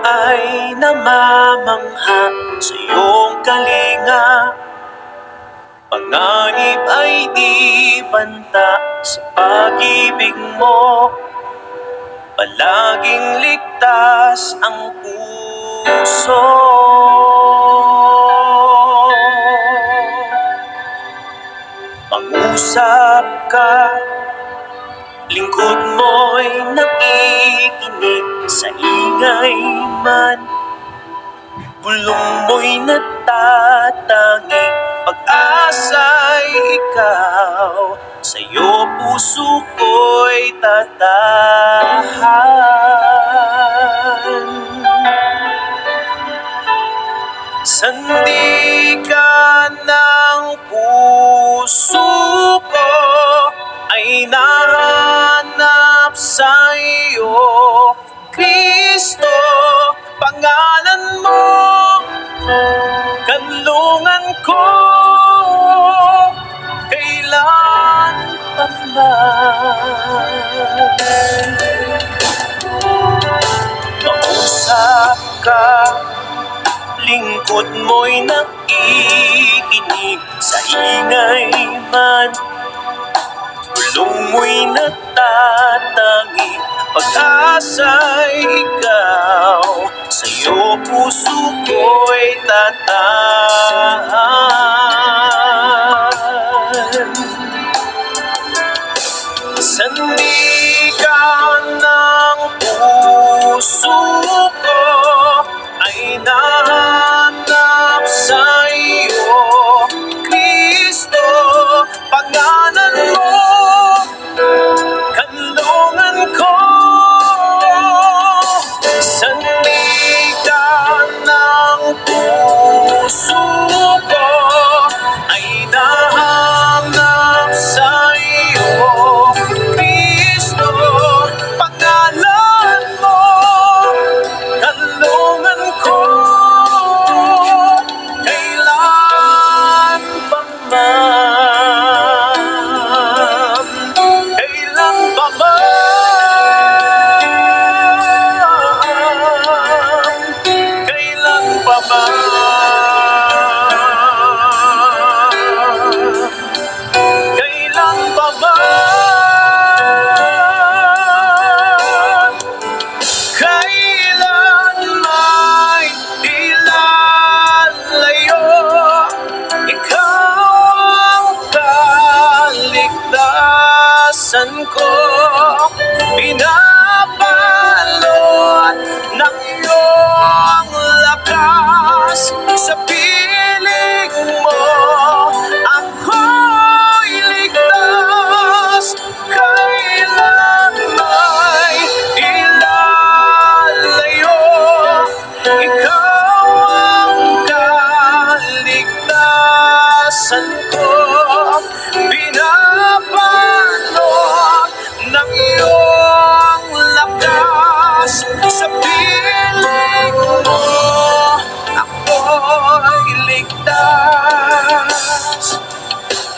ay namamangha sa iyong kalinga. Panganib ay di banta sa pag-ibig mo. Palaging ligtas ang puso. Pag-usap ka, lingkod mo'y nakikinig sa ingay man. Bulong mo'y natatangi, pag-asa'y ikaw. Sa'yo puso ko'y tatahan. Sandigan ng puso ko ay nahanap sa iyo, Kristo. Pangalan mo, kanlungan ko, kailan pa man. Mausap ka, lingkod mo'y nakikinig sa ingay man. Bulong mo'y natatangi, pag-asa'y ikaw. Sa'yo puso ko'y tatahan. Sandigan ng puso ko ay nahanap sa iyo, Kristo. Pangalan mo, kanlungan ko. Sandigan ng puso ko ay nahanap sa iyo, Kristo. Pangalan mo, kanlungan ko, kailan pa man. Kailan pa man. Kailan pa man. Kailan pa man. Kailan may ilalayo, ikaw ang kaligtasan ko. Pinabalot ng iyong lakas, sa piling mo ako'y ligtas. Kailan may ilalayo, ikaw ang kaligtasan ko. Binabalot ng iyong lakas, sa piling mo ako'y ligtas.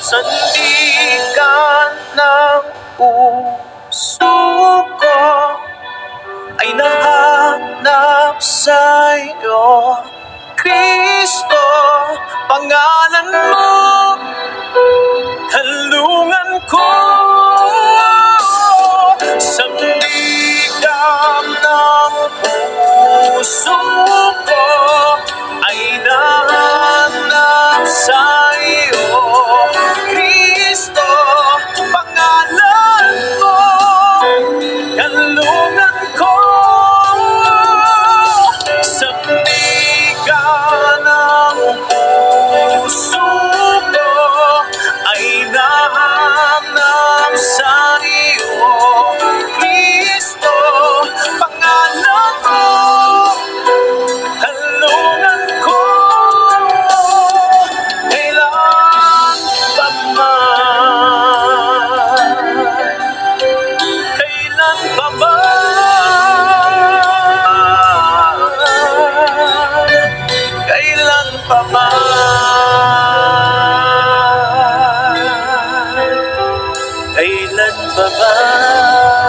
Sandigan ng puso ko ay nahanap sa iyo, Kristo. Pangalan mo, kanlungan ko. Sandigan ng puso ko ay nahanap sa iyo, Kristo. Pangalan mo, kanlungan ko. Sandigan ng puso ko ay nahanap sa iyo, Kristo. Pangalan mo, kanlungan ko, kailan pa man. Kailan pa man. Kailan pa man. Kailan pa man.